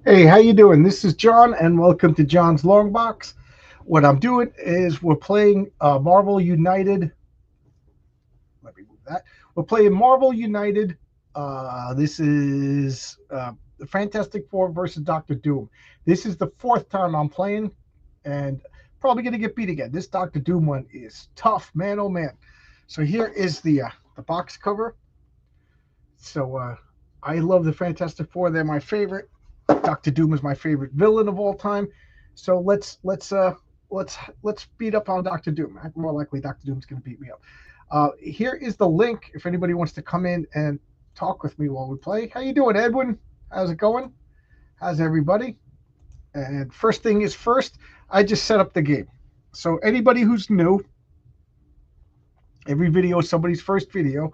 Hey, how you doing? This is John, and welcome to John's Long Box. What I'm doing is we're playing Marvel United. Let me move that. We're playing Marvel United. This is the Fantastic Four versus Doctor Doom. This is the fourth time I'm playing, and probably gonna get beat again. This Doctor Doom one is tough, man. Oh man. So here is the box cover. So I love the Fantastic Four. They're my favorite. Doctor Doom is my favorite villain of all time. So let's beat up on Doctor Doom. More likely, Doctor Doom's going to beat me up. Here is the link if anybody wants to come in and talk with me while we play. How you doing, Edwin? How's it going? How's everybody? And first thing is first, I just set up the game. So anybody who's new, every video is somebody's first video.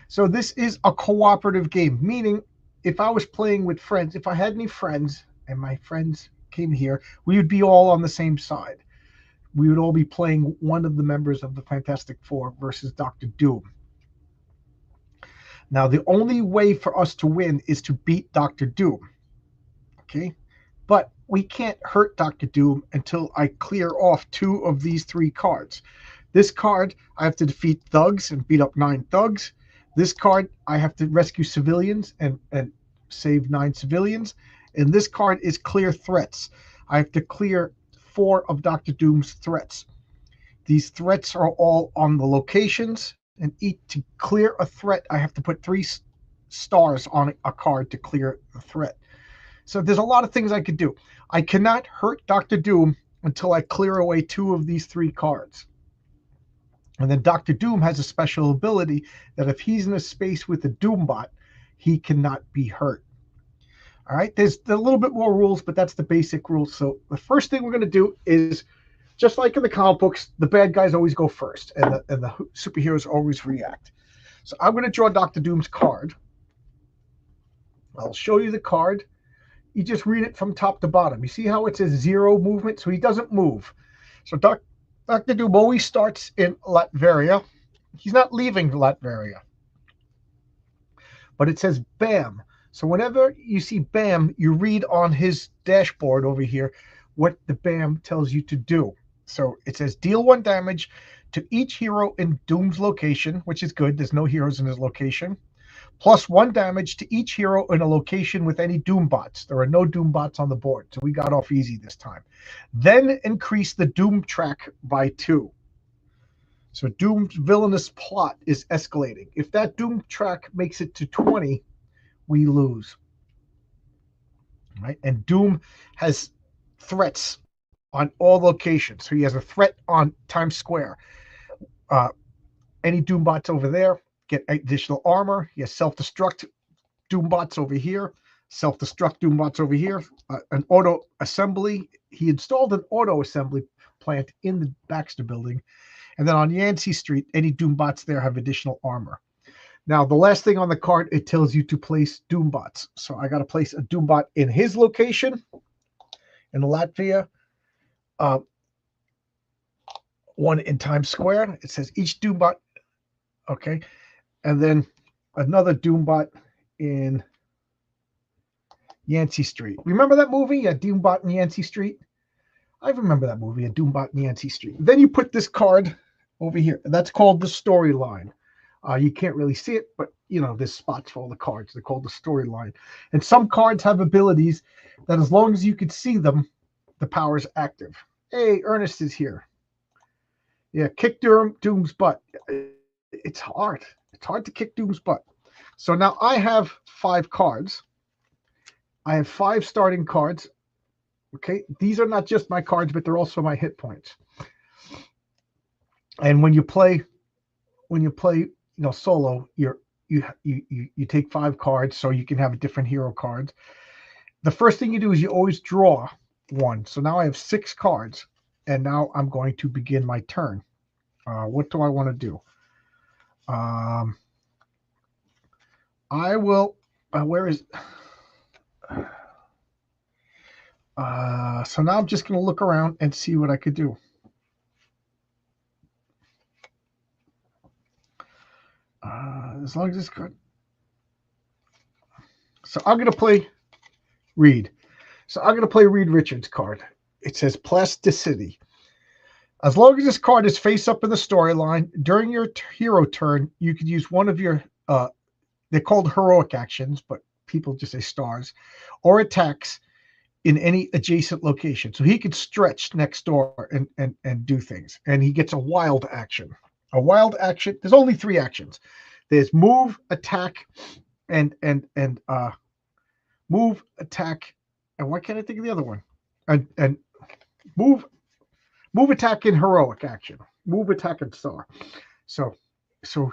So this is a cooperative game, meaning if I was playing with friends, if I had any friends and my friends came here, we would be all on the same side. We would all be playing one of the members of the Fantastic Four versus Doctor Doom. Now, the only way for us to win is to beat Doctor Doom. Okay? But we can't hurt Doctor Doom until I clear off two of these three cards. This card, I have to defeat thugs and beat up 9 thugs. This card, I have to rescue civilians and save 9 civilians. And this card is clear threats. I have to clear 4 of Doctor Doom's threats. These threats are all on the locations, and to clear a threat, I have to put 3 stars on a card to clear the threat. So there's a lot of things I could do. I cannot hurt Doctor Doom until I clear away 2 of these 3 cards. And then Doctor Doom has a special ability that if he's in a space with a Doombot, he cannot be hurt. All right, there's a little bit more rules, but that's the basic rules. So the first thing we're going to do is, just like in the comic books, the bad guys always go first, and the superheroes always react. So I'm going to draw Doctor Doom's card. I'll show you the card. You just read it from top to bottom. You see how it says 0 movement? So he doesn't move. So Doctor Doom always starts in Latveria. He's not leaving Latveria. But it says BAM. So whenever you see BAM, you read on his dashboard over here what the BAM tells you to do. So it says deal 1 damage to each hero in Doom's location, which is good. There's no heroes in his location. Plus 1 damage to each hero in a location with any Doom bots. There are no Doom bots on the board, so we got off easy this time. Then increase the Doom track by 2. So Doom's villainous plot is escalating. If that Doom track makes it to 20, we lose. Right? And Doom has threats on all locations. So he has a threat on Times Square. Any Doom bots over there get additional armor. He has self-destruct Doom bots over here. Self-destruct Doom bots over here. An auto assembly. He installed an auto assembly plant in the Baxter building. And then on Yancey Street, any Doom bots there have additional armor. Now, the last thing on the card, it tells you to place Doom bots. So I got to place a Doom bot in his location, in Latvia. One in Times Square. It says each Doom bot. Okay. And then another Doom bot in Yancey Street. Remember that movie, a Doom bot in Yancey Street? I remember that movie, a Doom bot in Yancey Street. Then you put this card over here. That's called the storyline. You can't really see it, but you know, there's spots for all the cards. They're called the storyline. And some cards have abilities that as long as you can see them, the power is active. Hey, Ernest is here. Yeah, kick Doom's butt. It's hard. It's hard to kick Doom's butt. So now I have 5 cards. I have 5 starting cards. Okay, these are not just my cards, but they're also my hit points. And when you play, solo, you take 5 cards so you can have different hero cards. The first thing you do is you always draw 1. So now I have 6 cards, and now I'm going to begin my turn. What do I want to do? I will. Where is? So now I'm just going to look around and see what I could do. As long as it's good. So I'm going to play Reed. So I'm going to play Reed Richards' card. It says Plasticity. As long as this card is face up in the storyline, during your hero turn, you could use one of your, they're called heroic actions, but people just say stars, or attacks in any adjacent location. So he could stretch next door and do things. And he gets a wild action. A wild action, there's only 3 actions. There's move, attack, and move, attack, and why can't I think of the other one? And move, attack, and heroic action. Move, attack, and star. So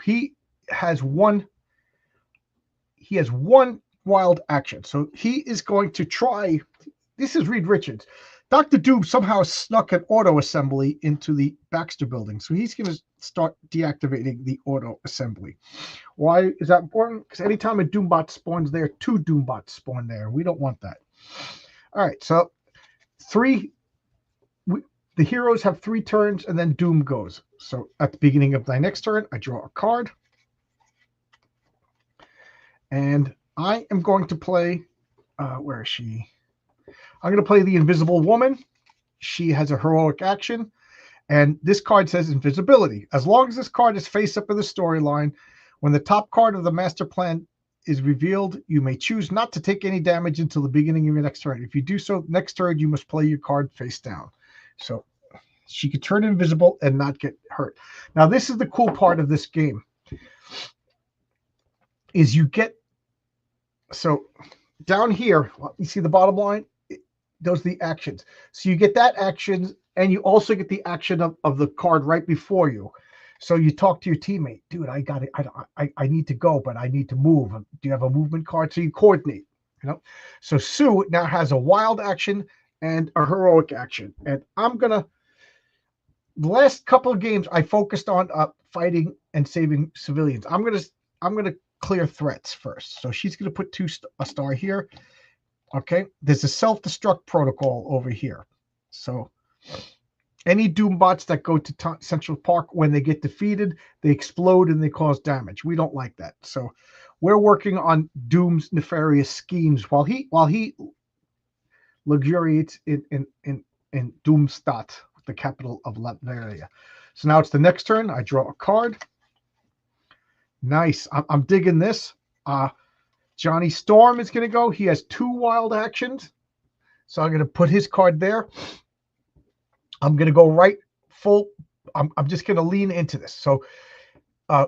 he has one. He has one wild action. So he is going to try. This is Reed Richards. Dr. Doom somehow snuck an auto assembly into the Baxter building. So he's going to start deactivating the auto assembly. Why is that important? Because anytime a Doombot spawns there, 2 Doombots spawn there. We don't want that. All right, so the heroes have 3 turns, and then Doom goes. So at the beginning of my next turn, I draw a card. And I am going to play, where is she? I'm going to play the Invisible Woman. She has a heroic action. And this card says invisibility. As long as this card is face up in the storyline, when the top card of the master plan is revealed, you may choose not to take any damage until the beginning of your next turn. If you do so, next turn, you must play your card face down. So she could turn invisible and not get hurt. Now, this is the cool part of this game. Is you get, so down here, you see the bottom line? Those are the actions. So you get that action, and you also get the action of the card right before you. So you talk to your teammate, dude, I got it. I need to go, but I need to move. Do you have a movement card? So you coordinate, So Sue now has a wild action and a heroic action. And I'm going to, the last couple of games, I focused on fighting and saving civilians. I'm going to clear threats first. So she's going to put a star here. Okay, there's a self-destruct protocol over here. So any Doombots that go to Central Park, when they get defeated, they explode and they cause damage. We don't like that. So we're working on Doom's nefarious schemes while he luxuriates in Doomstadt, the capital of Latveria. So now it's the next turn. I draw a card. Nice. I'm digging this. Johnny Storm is going to go. He has 2 wild actions. So I'm going to put his card there. I'm going to go right full. I'm just going to lean into this. So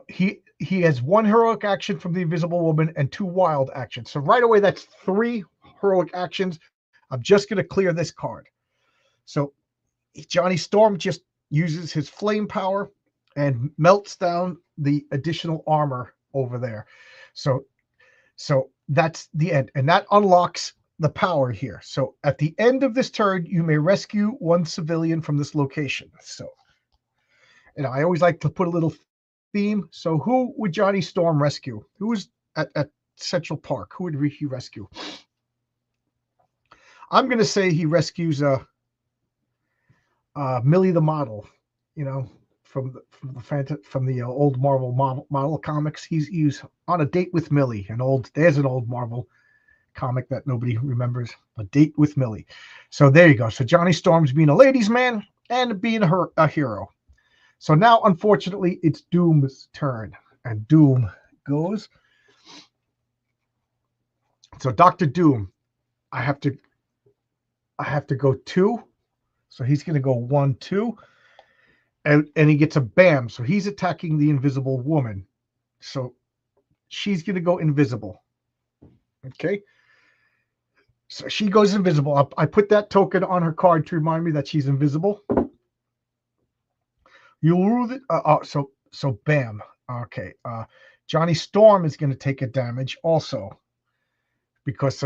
he has 1 heroic action from the Invisible Woman and 2 wild actions. So right away, that's 3 heroic actions. I'm just going to clear this card. So Johnny Storm just uses his flame power and melts down the additional armor over there. So that's the end. And that unlocks the power here. So at the end of this turn, you may rescue 1 civilian from this location. So, I always like to put a little theme. So who would Johnny Storm rescue? Who is at Central Park? Who would he rescue? I'm going to say he rescues Millie the model, from the old Marvel model comics. He's on a date with Millie. There's an old Marvel comic that nobody remembers. A Date with Millie. So there you go. So Johnny Storm's being a ladies' man and being a hero. So now, unfortunately, it's Doom's turn, and Doom goes. So Dr. Doom, I have to go 2. So he's going to go 1, 2. And he gets a bam. So he's attacking the Invisible Woman. So she's going to go invisible. Okay. So she goes invisible. I put that token on her card to remind me that she's invisible. You'll rule it. So bam. Okay. Johnny Storm is going to take a damage also because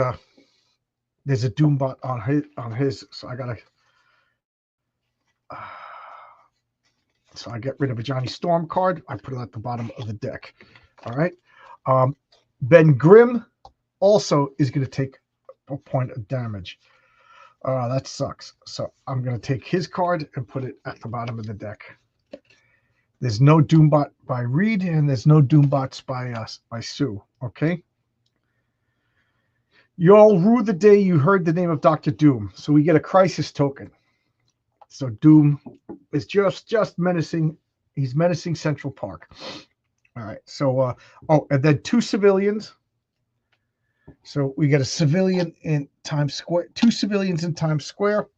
there's a Doombot on his. So I got to. So I get rid of a Johnny Storm card. I put it at the bottom of the deck. All right. Ben Grimm also is going to take a point of damage. That sucks. So I'm going to take his card and put it at the bottom of the deck. There's no Doombot by Reed, and there's no Doombots by Sue. Okay. You all rue the day you heard the name of Doctor Doom. So we get a crisis token. So Doom is just menacing. He's menacing Central Park. All right. So oh, and then two civilians. So we get a civilian in Times Square, two civilians in Times Square,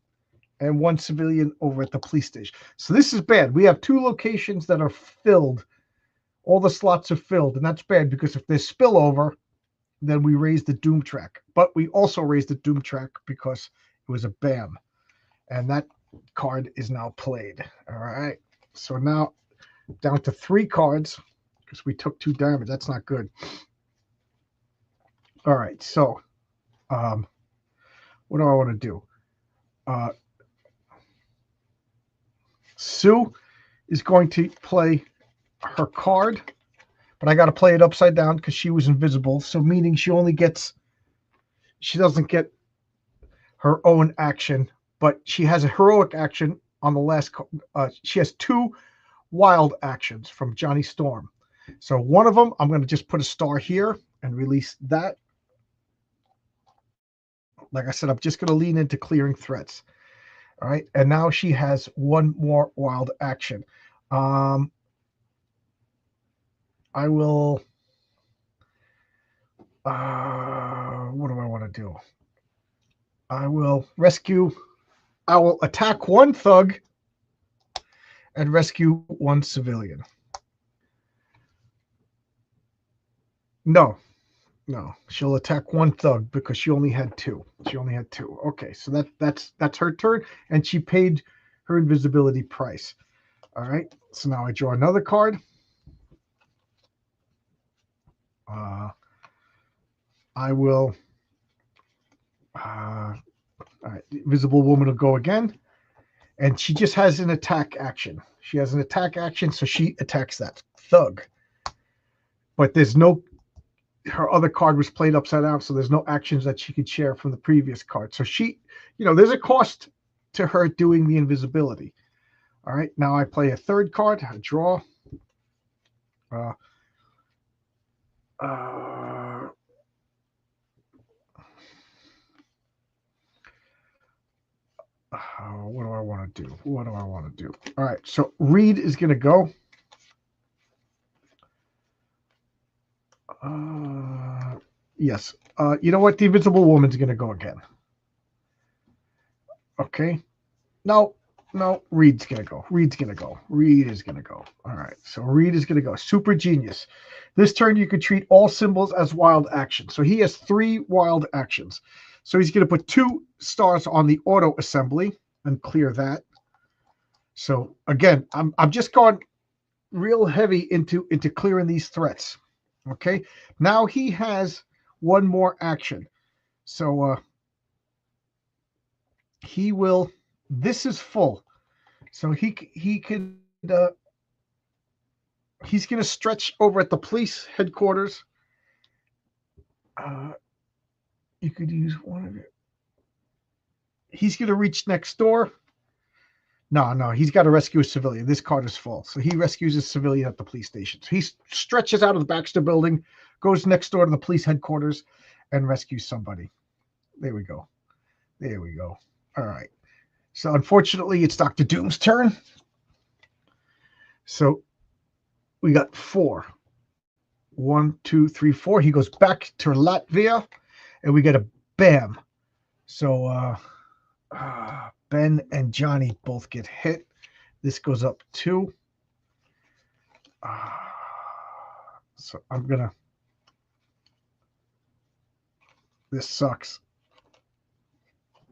and one civilian over at the police station. So this is bad. We have two locations that are filled. All the slots are filled, and that's bad because if there's spillover, then we raise the Doom track. But we also raised the Doom track because it was a BAM. And that card is now played. All right. So now down to 3 cards because we took 2 damage. That's not good. All right. So what do I want to do? Sue is going to play her card, but I got to play it upside down because she was invisible. So meaning she doesn't get her own action, but she has a heroic action on the last. She has 2 wild actions from Johnny Storm. So one of them, I'm going to just put a star here and release that. Like I said, I'm just going to lean into clearing threats. All right. And now she has 1 more wild action. I will. What do I want to do? I will attack 1 thug and rescue 1 civilian. No, she'll attack 1 thug because she only had 2. Okay, so that's her turn, and she paid her invisibility price. All right, so now I draw another card. I will. All right, the invisible woman will go again, and she just has an attack action. She has an attack action, so she attacks that thug. But there's no. Her other card was played upside down, so there's no actions that she could share from the previous card. So she, there's a cost to her doing the invisibility. All right, now I play a 3rd card, I draw. What do I want to do? All right, so Reed is going to go. Yes. You know what? The Invisible Woman's going to go again. Okay. No, Reed's going to go. Reed is going to go. All right. So Reed is going to go. Super Genius. This turn, you could treat all symbols as wild actions. So he has 3 wild actions. So he's going to put 2 stars on the auto assembly and clear that. So again, I'm just going real heavy into clearing these threats. Okay. Now he has 1 more action. So he will. This is full. So he could. He's going to stretch over at the police headquarters. You could use one of it. He's going to reach next door. No, he's got to rescue a civilian. This card is full. So he rescues a civilian at the police station. So he stretches out of the Baxter building, goes next door to the police headquarters, and rescues somebody. There we go. All right. So unfortunately, it's Dr. Doom's turn. So we got 4. 1, 2, 3, 4. He goes back to Latvia, and we get a BAM. So Ben and Johnny both get hit. This goes up 2. So I'm gonna. This sucks.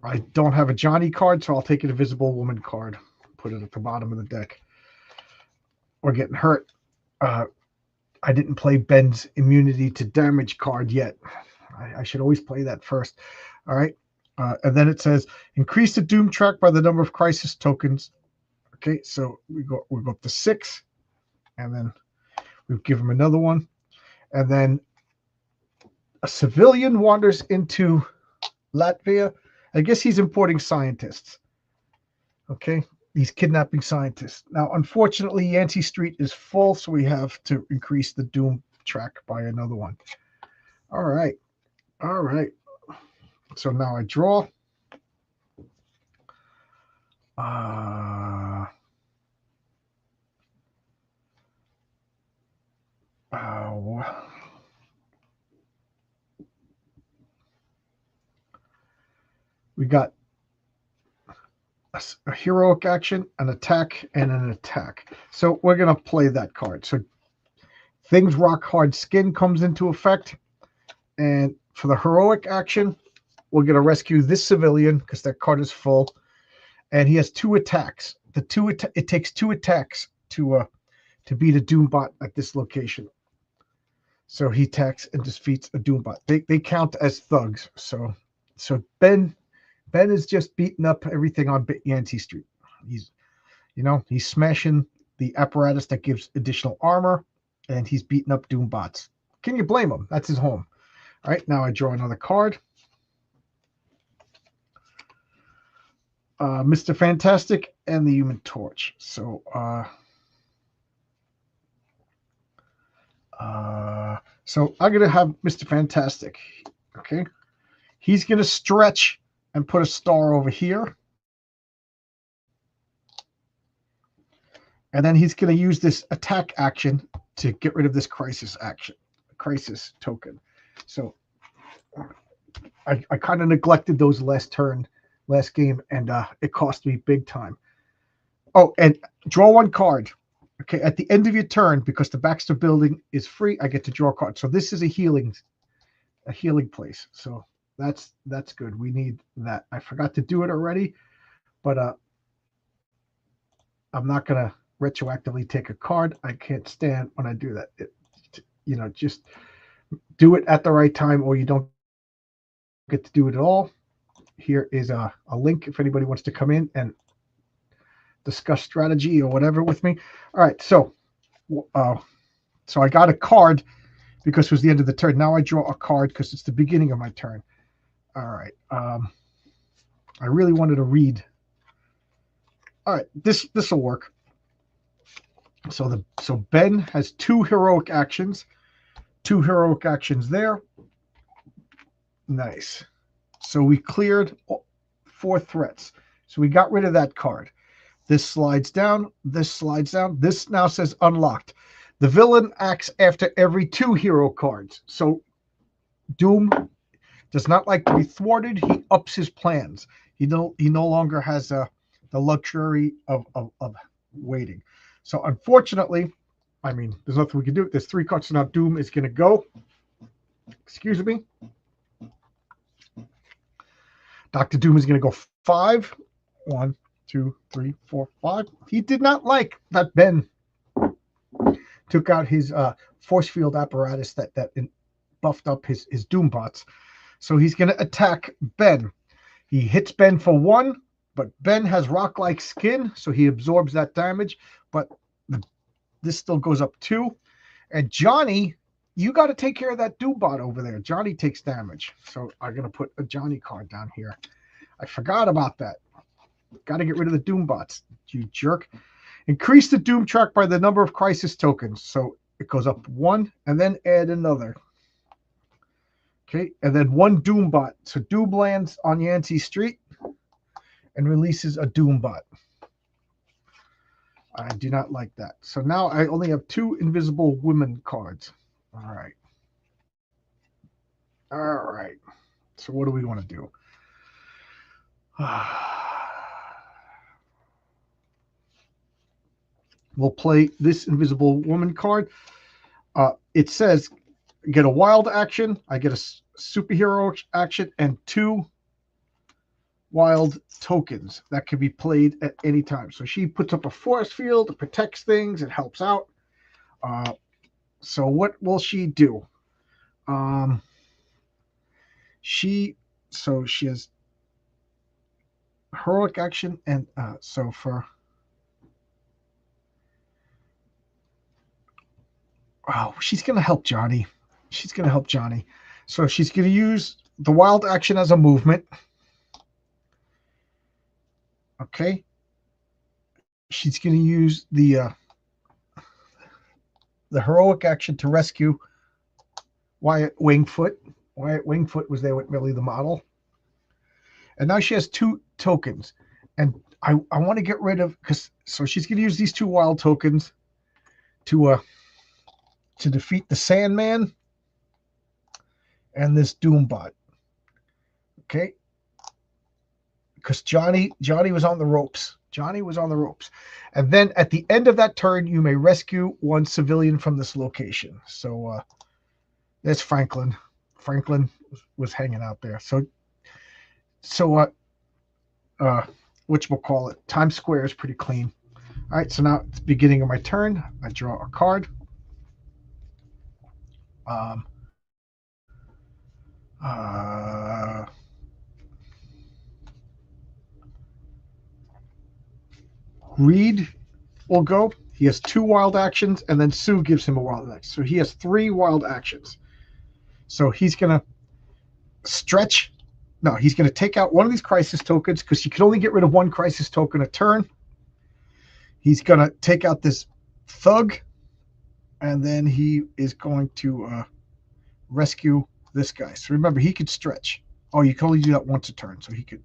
I don't have a Johnny card, so I'll take an Invisible Woman card. Put it at the bottom of the deck. We're getting hurt. I didn't play Ben's immunity to damage card yet. I should always play that first. All right. And then it says increase the Doom track by the number of crisis tokens. Okay, so we go up to 6, and then we give him another one, and then a civilian wanders into Latvia. I guess he's importing scientists. Okay, he's kidnapping scientists. Now, unfortunately, Yancey Street is full, so we have to increase the Doom track by another one. All right. So now I draw. We got a heroic action, an attack, and an attack. So we're going to play that card. So Things Rock Hard Skin comes into effect. And for the heroic action, we're going to rescue this civilian because that card is full. And he has 2 attacks. It takes 2 attacks to beat a Doombot at this location. So he attacks and defeats a Doombot. They count as thugs. So Ben is just beating up everything on Yancey Street. He's smashing the apparatus that gives additional armor, and he's beating up Doombots. Can you blame him? That's his home. All right, now I draw another card. Mr. Fantastic and the Human Torch. So I'm going to have Mr. Fantastic. Okay. He's going to stretch and put a star over here. And then he's going to use this attack action to get rid of this crisis token. So I kind of neglected those last game, and it cost me big time. Oh, and draw 1 card. Okay, at the end of your turn, because the Baxter building is free, I get to draw a card. So this is a healing place. So that's good. We need that. I forgot to do it already, but I'm not gonna retroactively take a card. I can't stand when I do that. Just do it at the right time, or you don't get to do it at all. Here is a link if anybody wants to come in and discuss strategy or whatever with me. All right, so I got a card because it was the end of the turn. Now I draw a card because it's the beginning of my turn. All right, I really wanted to read. All right, this will work. So Ben has 2 heroic actions. 2 heroic actions there. Nice. So we cleared 4 threats. So we got rid of that card. This slides down. This slides down. This now says unlocked. The villain acts after every 2 hero cards. So Doom does not like to be thwarted. He ups his plans. He no longer has the luxury of waiting. So unfortunately, there's nothing we can do. There's 3 cards. So now Doom is going to go. Excuse me. Dr. Doom is going to go 5. 1, 2, 3, 4, 5. He did not like that Ben took out his force field apparatus that buffed up his Doombots. So he's going to attack Ben. He hits Ben for 1, but Ben has rock-like skin, so he absorbs that damage. But this still goes up 2. And Johnny, you got to take care of that Doombot over there. Johnny takes damage. So I'm going to put a Johnny card down here. I forgot about that. Got to get rid of the Doombots, you jerk. Increase the Doom track by the number of crisis tokens. So it goes up 1 and then add another. Okay, and then 1 Doombot. So Doom lands on Yancey Street and releases a Doombot. I do not like that. So now I only have 2 invisible women cards. All right. All right. So what do we want to do? We'll play this invisible woman card. It says get a wild action. I get a superhero action and 2 wild tokens that can be played at any time. So she puts up a force field, it protects things, it helps out. So what will she do? She has heroic action, and she's going to help Johnny. So she's going to use the wild action as a movement. Okay. She's going to use the heroic action to rescue Wyatt Wingfoot. Wyatt Wingfoot was there with Millie the model. And now she has 2 tokens. And I want to get rid of, so she's going to use these 2 wild tokens to defeat the Sandman and this Doombot. Okay? Because Johnny was on the ropes. Johnny was on the ropes. And then at the end of that turn, you may rescue 1 civilian from this location. So there's Franklin. Franklin was hanging out there. So whatchamacallit, Times Square is pretty clean. All right, so now it's the beginning of my turn. I draw a card. Reed will go. He has 2 wild actions, and then Sue gives him a wild action. So he has 3 wild actions. So he's going to stretch. No, he's going to take out one of these crisis tokens because you can only get rid of 1 crisis token a turn. He's going to take out this thug, and then he is going to rescue this guy. So remember, he could stretch. Oh, you can only do that once a turn, so he could.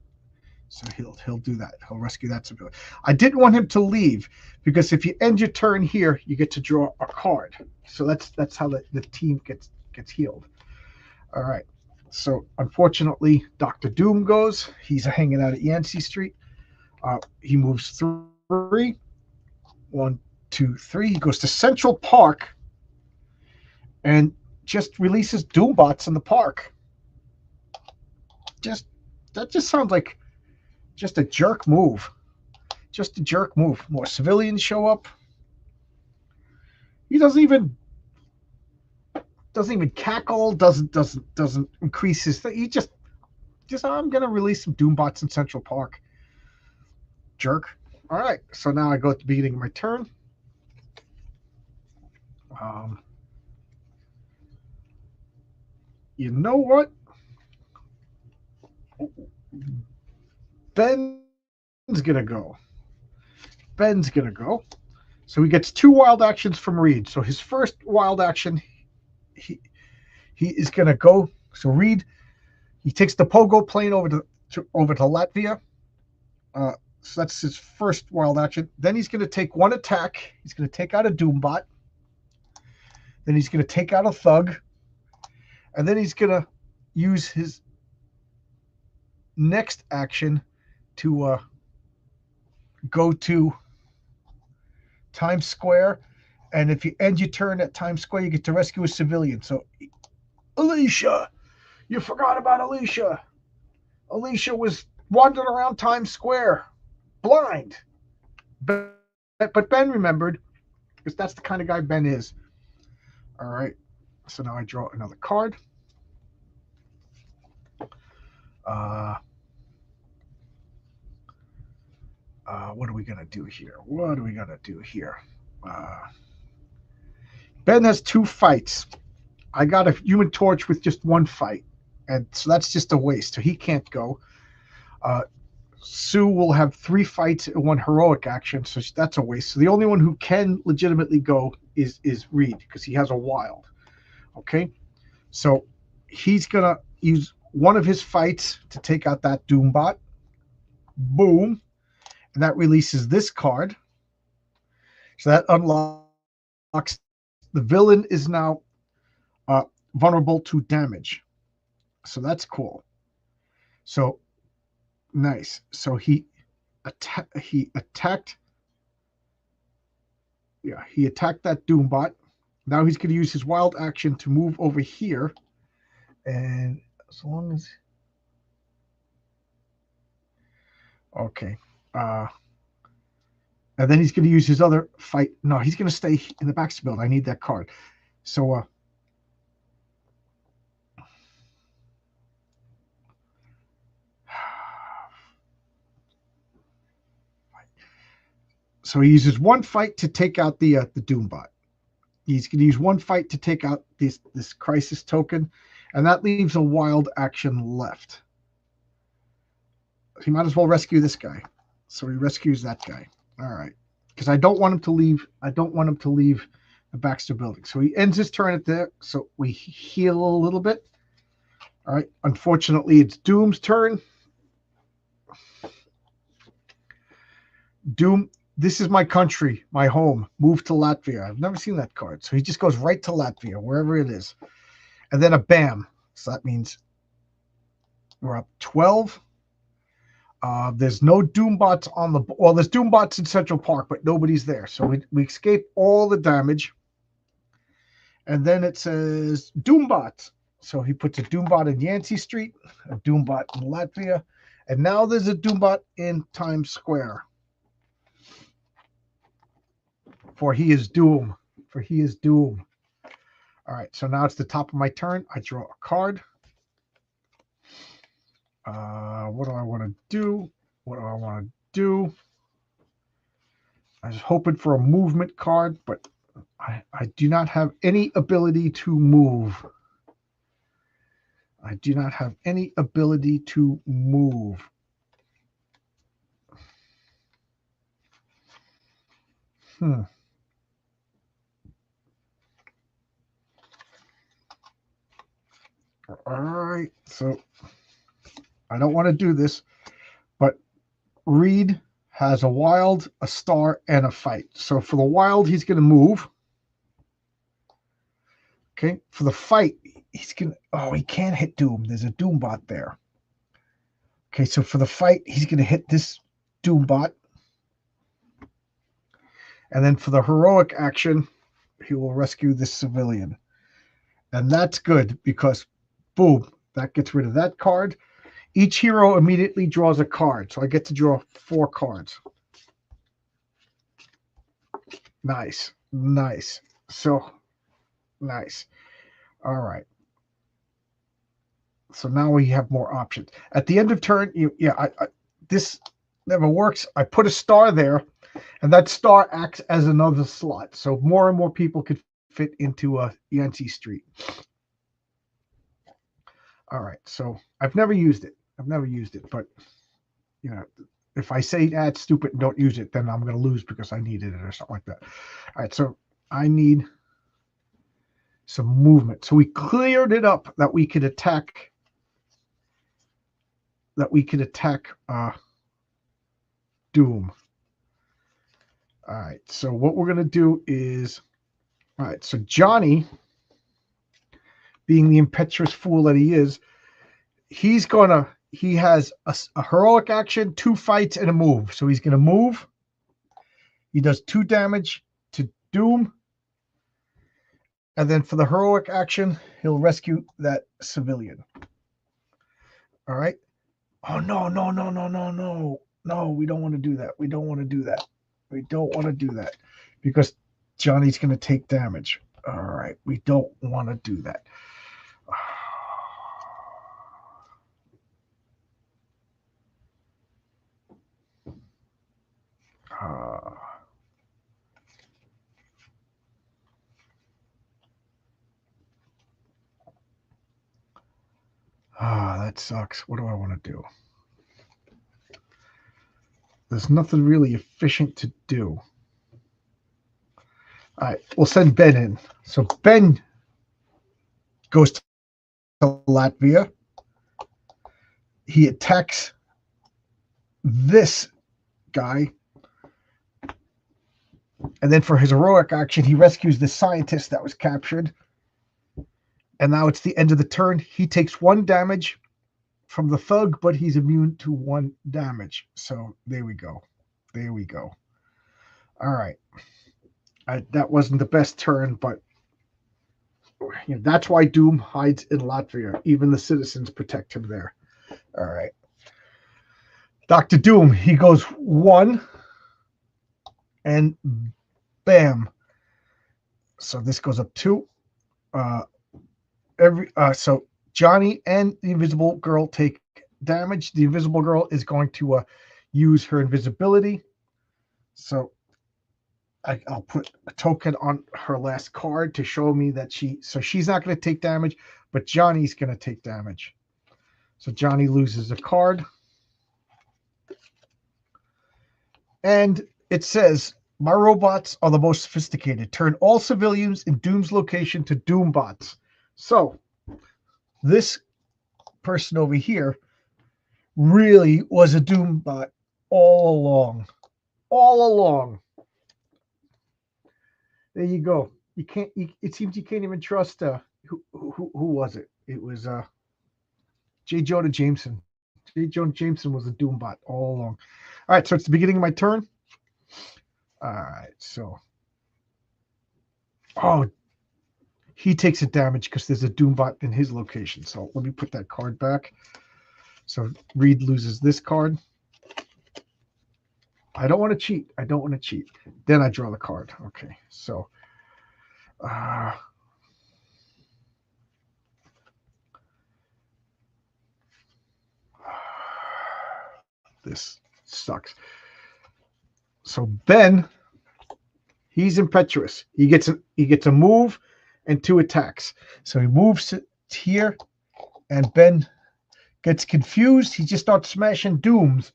So he'll do that. He'll rescue that civilian. I didn't want him to leave because if you end your turn here, you get to draw a card. So that's how the team gets healed. All right. So unfortunately, Dr. Doom goes. He's hanging out at Yancey Street. He moves 3. 1, 2, 3. He goes to Central Park and just releases Doombots in the park. That just sounds like just a jerk move. Just a jerk move. More civilians show up. He doesn't even cackle. Doesn't increase his thing. He just I'm gonna release some Doombots in Central Park. Jerk. All right. So now I go at the beginning of my turn. You know what? Ben's gonna go. So he gets 2 wild actions from Reed. So his first wild action, he is gonna go. So Reed, he takes the pogo plane over to Latvia. So that's his first wild action. Then he's gonna take 1 attack. He's gonna take out a Doombot. Then he's gonna take out a thug. And then he's gonna use his next action to go to Times Square, and if you end your turn at Times Square, you get to rescue a civilian. So, Alicia, you forgot about Alicia. Alicia was wandering around Times Square, blind. But Ben remembered, because that's the kind of guy Ben is. All right, so now I draw another card. What are we going to do here? Ben has 2 fights. I got a Human Torch with just 1 fight. And so that's just a waste. So he can't go. Sue will have 3 fights and 1 heroic action. So that's a waste. So the only one who can legitimately go is Reed because he has a wild. Okay. So he's going to use one of his fights to take out that Doombot. Boom. And that releases this card. So that unlocks. The villain is now vulnerable to damage. So that's cool. So nice. So he attacked. Yeah, he attacked that Doombot. Now he's going to use his wild action to move over here. And as long as. Okay. And then he's going to use his other fight. No, he's going to stay in the Baxter build. I need that card. So, he uses 1 fight to take out the Doombot. He's going to use 1 fight to take out this crisis token, and that leaves a wild action left. He might as well rescue this guy. So he rescues that guy. All right. Because I don't want him to leave. The Baxter building. So he ends his turn at there. So we heal a little bit. All right. Unfortunately, it's Doom's turn. Doom, this is my country, my home. Move to Latvia. I've never seen that card. So he just goes right to Latvia, wherever it is. And then a bam. So that means we're up 12. There's no Doombots on the... Well, there's Doombots in Central Park, but nobody's there. So we escape all the damage. And then it says Doombots. So he puts a Doombot in Yancey Street, a Doombot in Latvia, and now there's a Doombot in Times Square. For he is Doom. For he is Doom. All right, so now it's the top of my turn. I draw a card. What do I want to do? What do I want to do? I was hoping for a movement card, but I do not have any ability to move. I do not have any ability to move. All right, so I don't want to do this, but Reed has a wild, a star, and a fight. So for the wild, he's going to move. Okay, for the fight, he's going to... Oh, he can't hit Doom. There's a Doombot there. Okay, so for the fight, he's going to hit this Doombot. And then for the heroic action, he will rescue this civilian. And that's good because, boom, that gets rid of that card. Each hero immediately draws a card. So I get to draw 4 cards. Nice. Nice. So, nice. All right. So now we have more options. At the end of turn, this never works. I put a star there, and that star acts as another slot. So more and more people could fit into a Yancey Street. All right. So I've never used it. But if I say it's stupid and don't use it, then I'm going to lose because I needed it or something like that. All right. So I need some movement. So we cleared it up that we could attack. Doom. All right, so what we're going to do is, all right, so Johnny, being the impetuous fool that he is, he has a heroic action, 2 fights, and a move. So he's going to move. He does 2 damage to Doom. And then for the heroic action, he'll rescue that civilian. All right. Oh, no. No, we don't want to do that. We don't want to do that because Johnny's going to take damage. All right. We don't want to do that. That sucks. What do I want to do? There's nothing really efficient to do. All right, we'll send Ben in. So Ben goes to Latvia. He attacks this guy. And then for his heroic action, he rescues the scientist that was captured. And now it's the end of the turn. He takes 1 damage from the thug, but he's immune to 1 damage. So there we go. All right. That wasn't the best turn, but that's why Doom hides in Latvia. Even the citizens protect him there. All right. Dr. Doom, he goes 1 and bam. So this goes up 2. So Johnny and the Invisible Girl take damage. The Invisible Girl is going to use her invisibility. So I'll put a token on her last card to show me that she's not going to take damage, but Johnny's going to take damage. So Johnny loses a card. And it says, my robots are the most sophisticated. Turn all civilians in Doom's location to Doombots. So this person over here really was a Doombot all along. all along. There you go. You can't. It seems you can't even trust. Who was it? It was J. Jonah Jameson. J. Jonah Jameson was a Doombot all along. All right, so it's the beginning of my turn. All right, so oh, he takes a damage because there's a Doombot in his location. So let me put that card back. So Reed loses this card. I don't want to cheat. I don't want to cheat. Then I draw the card. Okay, so this sucks. So Ben, he's impetuous. He gets a move and 2 attacks. So he moves here, and Ben gets confused. He just starts smashing Dooms,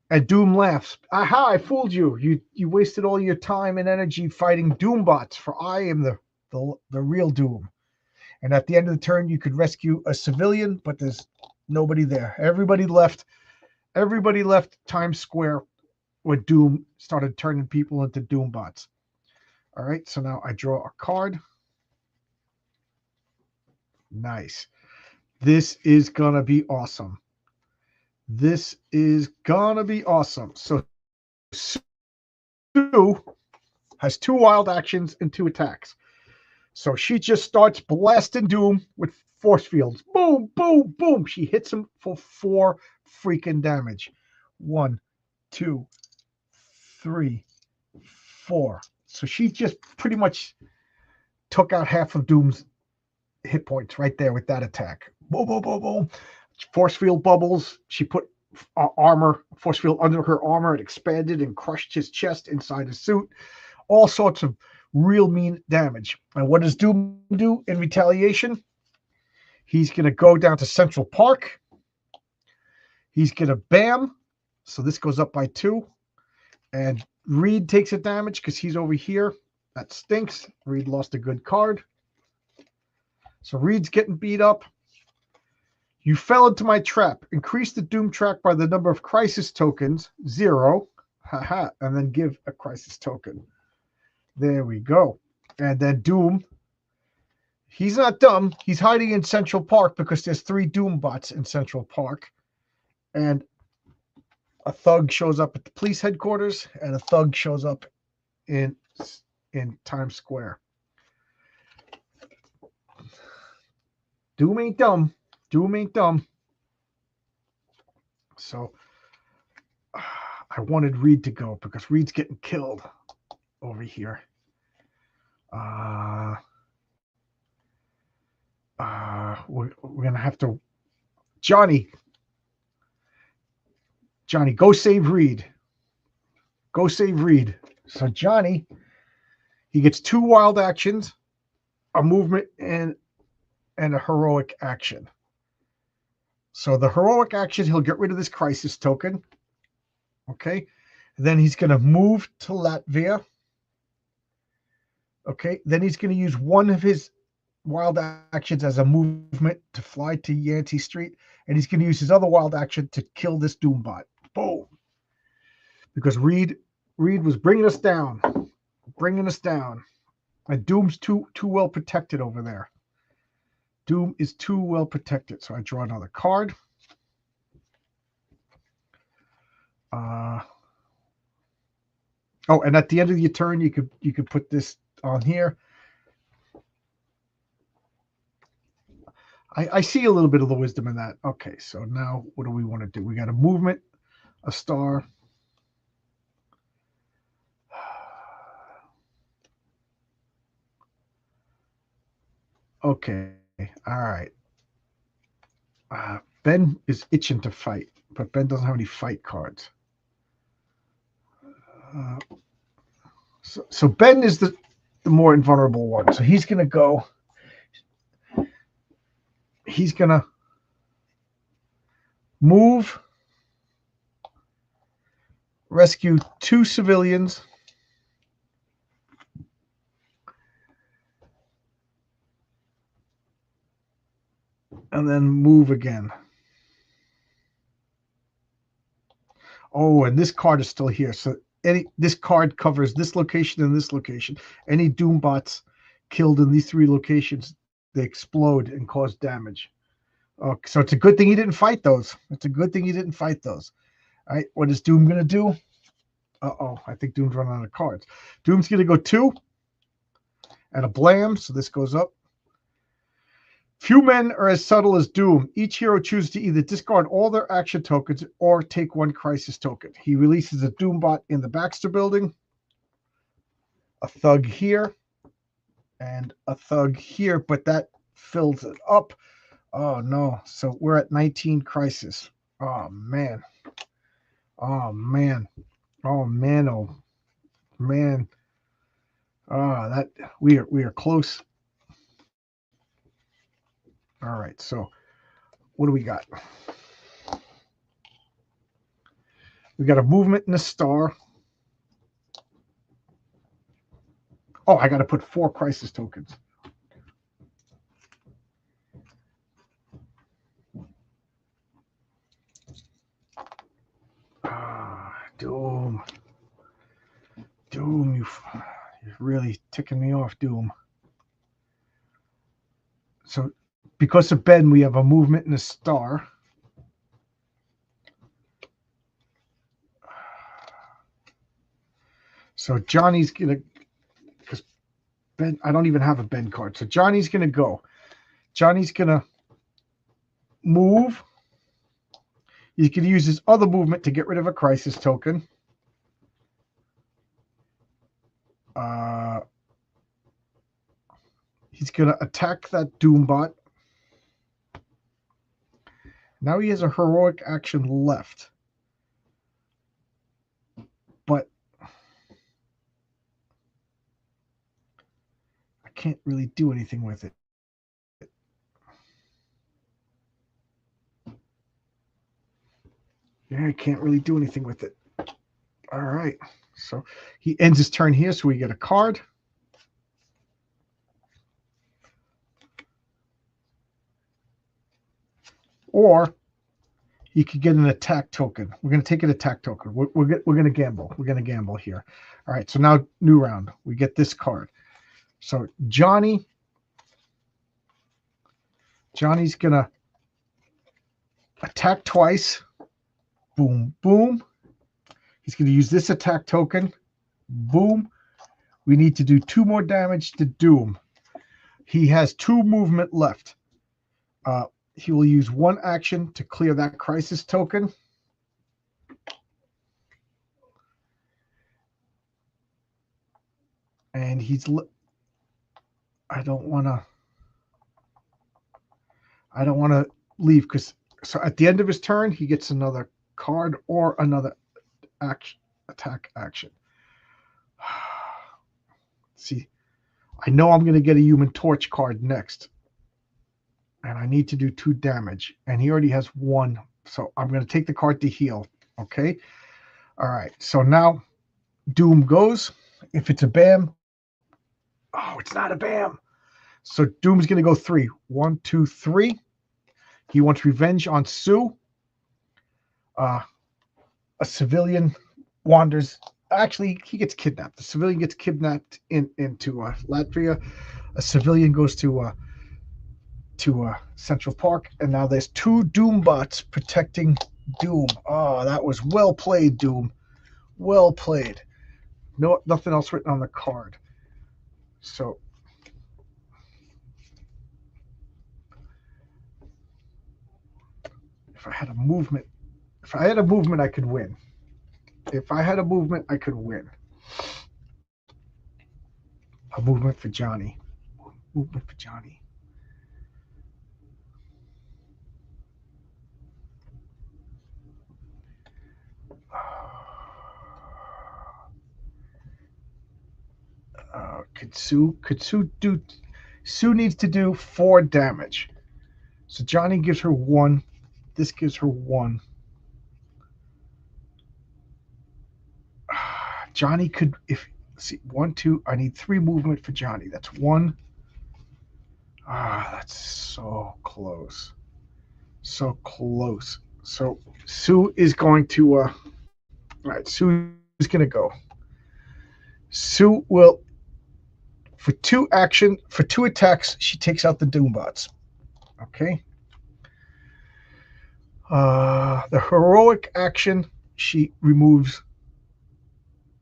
and Doom laughs. Aha! I fooled you. You wasted all your time and energy fighting Doombots. For I am the real Doom. And at the end of the turn, you could rescue a civilian, but there's nobody there. Everybody left. Everybody left Times Square when Doom started turning people into Doombots. All right, so now I draw a card. Nice. This is going to be awesome. This is going to be awesome. So Sue has 2 wild actions and 2 attacks. So she just starts blasting Doom with force fields. Boom, boom, boom. She hits him for 4 freaking damage. 1, 2, 3, 4. So she just pretty much took out half of Doom's hit points right there with that attack. Boom, boom, boom, boom. Force field bubbles. She put force field under her armor. It expanded and crushed his chest inside his suit. All sorts of real mean damage. And what does Doom do in retaliation? He's going to go down to Central Park. He's going to bam. So this goes up by 2. And Reed takes a damage because he's over here. That stinks. Reed lost a good card. So Reed's getting beat up. You fell into my trap. Increase the Doom track by the number of crisis tokens, 0. Haha. And then give a crisis token. There we go. And then Doom, he's not dumb. He's hiding in Central Park because there's 3 Doombots in Central Park. And a thug shows up at the police headquarters, and a thug shows up in Times Square. Doom ain't dumb. Doom ain't dumb. So I wanted Reed to go because Reed's getting killed over here. We're going to have to... Johnny, go save Reed. Go save Reed. So Johnny, he gets 2 wild actions, a movement, and a heroic action. So the heroic action, he'll get rid of this crisis token. Okay. And then he's going to move to Latvia. Okay. Then he's going to use one of his wild actions as a movement to fly to Yancey Street. And he's going to use his other wild action to kill this Doombot. Boom. Because Reed was bringing us down. And Doom's too well protected over there. Doom is too well protected. So I draw another card. And at the end of your turn, you could put this on here. I see a little bit of the wisdom in that. Okay, so now what do we want to do? We got a movement, a star. Okay, all right. Ben is itching to fight, but Ben doesn't have any fight cards. So Ben is the more invulnerable one. So he's going to go. He's going to move, rescue 2 civilians, and then move again. Oh, and this card is still here. So this card covers this location and this location. Any Doom bots killed in these three locations, they explode and cause damage. So it's a good thing he didn't fight those. It's a good thing he didn't fight those. All right, what is Doom gonna do? I think Doom's running out of cards. Doom's gonna go 2 and a blam, so this goes up. Few men are as subtle as Doom. Each hero chooses to either discard all their action tokens or take 1 crisis token. He releases a Doom bot in the Baxter building, a thug here, and a thug here, but that fills it up. Oh no, so we're at 19 crisis. Oh man. Oh man. Oh man. Oh man. That we are close. All right, so what do we got? We got a movement and a star. Oh, I got to put 4 crisis tokens. Doom. Doom, you're really ticking me off, Doom. So because of Ben, we have a movement and a star. So Johnny's gonna, because Ben, I don't even have a Ben card. So Johnny's gonna go. Johnny's gonna move. He's gonna use his other movement to get rid of a crisis token. He's gonna attack that Doombot. Now he has a heroic action left. But I can't really do anything with it. Yeah, I can't really do anything with it. All right. So he ends his turn here, so we get a card. Or he could get an attack token. We're going to take an attack token. We're going to gamble. We're going to gamble here. All right, so now new round. We get this card. So Johnny's going to attack twice. Boom, boom. He's going to use this attack token. Boom. We need to do 2 more damage to Doom. He has 2 movement left. He will use 1 action to clear that crisis token. And I don't want to leave because so at the end of his turn he gets another card or another attack action. See, I know I'm going to get a Human Torch card next. And I need to do 2 damage. And he already has 1. So I'm going to take the card to heal. Okay? All right. So now Doom goes. If it's a BAM. Oh, it's not a BAM. So Doom's going to go 3. 1, 2, 3. He wants revenge on Sue. A civilian wanders. Actually, he gets kidnapped. The civilian gets kidnapped into Latvia. A civilian goes to Central Park, and now there's 2 Doom bots protecting Doom. Oh, that was well played, Doom. Well played. No, nothing else written on the card. So if I had a movement, I could win. If I had a movement, I could win. A movement for Johnny. Movement for Johnny. Could Sue do? Sue needs to do 4 damage. So Johnny gives her 1. This gives her 1. Johnny could, if see 1, 2. I need 3 movement for Johnny. That's 1. That's so close. So close. So Sue is going to. All right, Sue's going to go. Sue will, for two attacks, she takes out the Doombots. Okay. The heroic action, she removes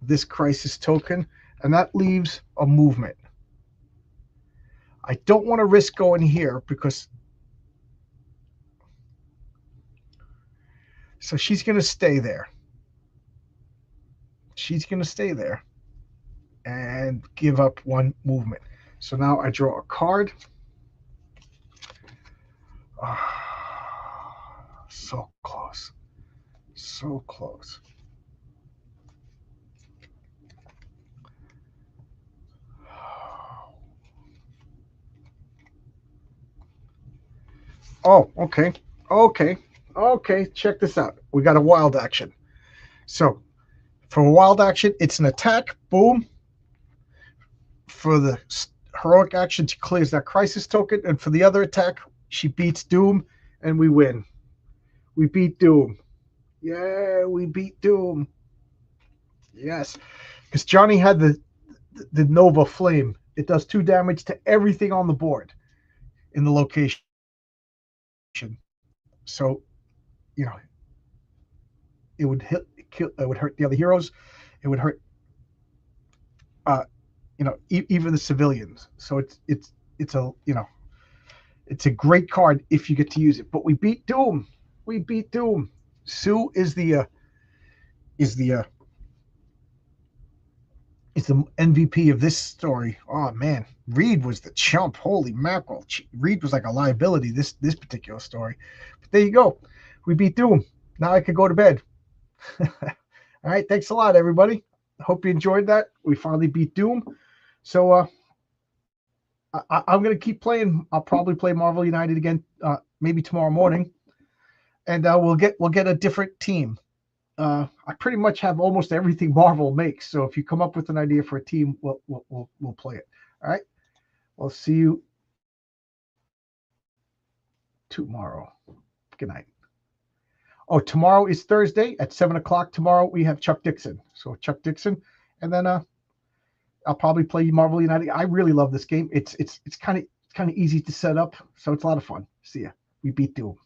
this crisis token, and that leaves a movement. I don't want to risk going here because, so she's going to stay there. She's going to stay there and give up one movement. So now I draw a card. So close. So close. Oh, okay. Okay, check this out. We got a wild action. So for a wild action, it's an attack. Boom. For the heroic action, she clears that crisis token. And for the other attack, she beats Doom, and we win. We beat Doom. Yeah, we beat Doom. Yes. Because Johnny had the Nova Flame. It does 2 damage to everything on the board in the location. So, it would it would hurt the other heroes. It would hurt, even the civilians. So it's a it's a great card if you get to use it. But we beat Doom. We beat Doom. Sue is the MVP of this story. Oh man, Reed was the chump. Holy mackerel! Reed was like a liability this particular story. But there you go. We beat Doom. Now I could go to bed. All right. Thanks a lot, everybody. Hope you enjoyed that. We finally beat Doom. So I'm going to keep playing. I'll probably play Marvel United again, maybe tomorrow morning, and we'll get a different team. I pretty much have almost everything Marvel makes. So if you come up with an idea for a team, we'll play it. All right. We'll see you tomorrow. Good night. Oh, tomorrow is Thursday at 7:00. Tomorrow we have Chuck Dixon. So Chuck Dixon, and then I'll probably play Marvel United. I really love this game. It's kind of easy to set up, so it's a lot of fun. See ya. We beat Doom.